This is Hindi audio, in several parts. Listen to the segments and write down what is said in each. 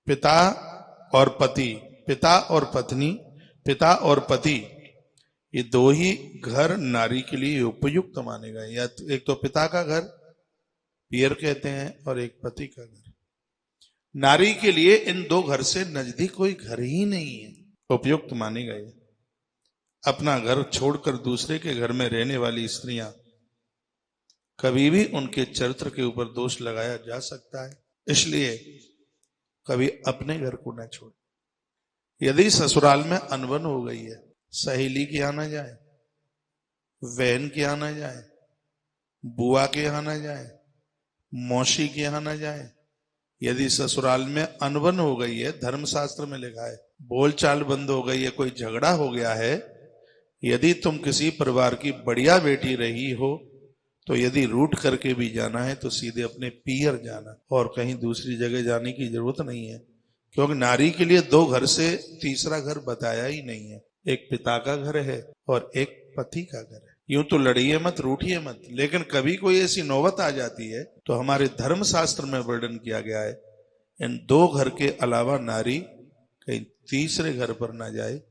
पिता और पति, पिता और पत्नी, पिता और पति, ये दो ही घर नारी के लिए उपयुक्त माने गए। या एक तो पिता का घर पियर कहते हैं और एक पति का घर। नारी के लिए इन दो घर से नजदीक कोई घर ही नहीं है, उपयुक्त माने गए। अपना घर छोड़कर दूसरे के घर में रहने वाली स्त्रियां, कभी भी उनके चरित्र के ऊपर दोष लगाया जा सकता है, इसलिए कभी अपने घर को न छोड़े। यदि ससुराल में अनबन हो गई है, सहेली के यहां ना जाए, बहन के यहां ना जाए, बुआ के यहां ना जाए, मौसी के यहां ना जाए। यदि ससुराल में अनबन हो गई है, धर्मशास्त्र में लिखा है, बोलचाल बंद हो गई है, कोई झगड़ा हो गया है, यदि तुम किसी परिवार की बढ़िया बेटी रही हो, तो यदि रूठ करके भी जाना है तो सीधे अपने पियर जाना, और कहीं दूसरी जगह जाने की जरूरत नहीं है। क्योंकि नारी के लिए दो घर से तीसरा घर बताया ही नहीं है। एक पिता का घर है और एक पति का घर है। यूं तो लड़िए मत, रूठिए मत, लेकिन कभी कोई ऐसी नौबत आ जाती है तो हमारे धर्मशास्त्र में वर्णन किया गया है, इन दो घर के अलावा नारी कहीं तीसरे घर पर ना जाए,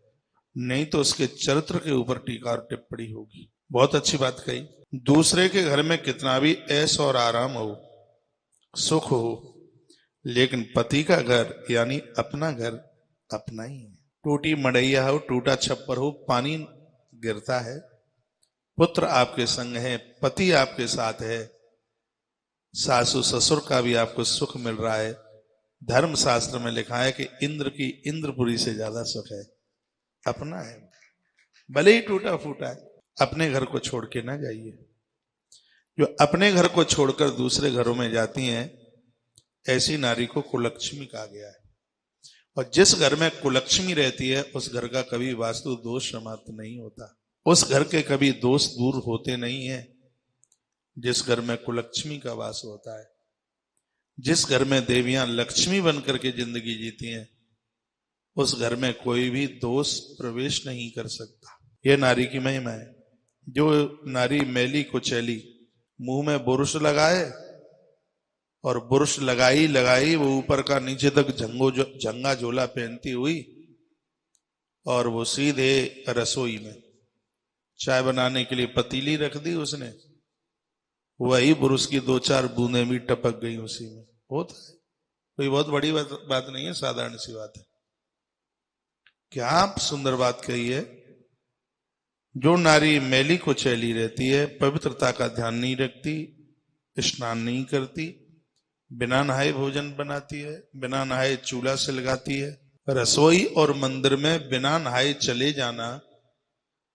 नहीं तो उसके चरित्र के ऊपर टीका और टिप्पणी होगी। बहुत अच्छी बात कही। दूसरे के घर में कितना भी ऐश और आराम हो, सुख हो, लेकिन पति का घर यानी अपना घर अपना ही है। टूटी मड़ैया हो, टूटा छप्पर हो, पानी गिरता है, पुत्र आपके संग है, पति आपके साथ है, सासू ससुर का भी आपको सुख मिल रहा है। धर्मशास्त्र में लिखा है कि इंद्र की इंद्रपुरी से ज्यादा सुख है अपना है, भले ही टूटा फूटा है। अपने घर को छोड़ के ना जाइए। जो अपने घर को छोड़कर दूसरे घरों में जाती हैं, ऐसी नारी को कुलक्ष्मी कहा गया है। और जिस घर में कुलक्ष्मी रहती है, उस घर का कभी वास्तु दोष समाप्त नहीं होता, उस घर के कभी दोष दूर होते नहीं है। जिस घर में कुलक्ष्मी का वास होता है, जिस घर में देवियां लक्ष्मी बनकर के जिंदगी जीती हैं, उस घर में कोई भी दोष प्रवेश नहीं कर सकता। यह नारी की महिमा है। जो नारी मैली कुचैली मुंह में बुरुश लगाए, और बुरुश लगाई लगाई वो ऊपर का नीचे तक झंगा झोला पहनती हुई, और वो सीधे रसोई में चाय बनाने के लिए पतीली रख दी उसने, वही बुरुश की दो चार बूंदें भी टपक गई उसी में। होता है, कोई बहुत बड़ी बात नहीं है, साधारण सी बात है। क्या आप सुंदर बात कही है। जो नारी मैली कुचैली रहती है, पवित्रता का ध्यान नहीं रखती, स्नान नहीं करती, बिना नहाए भोजन बनाती है, बिना नहाए चूल्हा सुलगाती है, रसोई और मंदिर में बिना नहाए चले जाना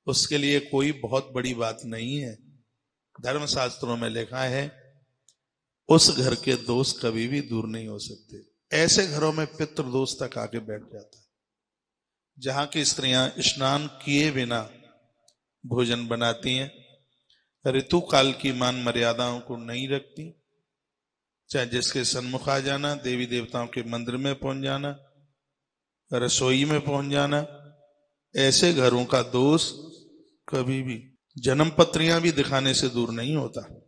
उसके लिए कोई बहुत बड़ी बात नहीं है। धर्मशास्त्रों में लिखा है, उस घर के दोष कभी भी दूर नहीं हो सकते। ऐसे घरों में पितृ दोष तक आके बैठ जाता है, जहां की स्त्रियां स्नान किए बिना भोजन बनाती हैं, ऋतु काल की मान मर्यादाओं को नहीं रखती, चाहे जिसके सन्मुख आ जाना, देवी देवताओं के मंदिर में पहुंच जाना, रसोई में पहुंच जाना, ऐसे घरों का दोष कभी भी जन्म पत्रियां भी दिखाने से दूर नहीं होता।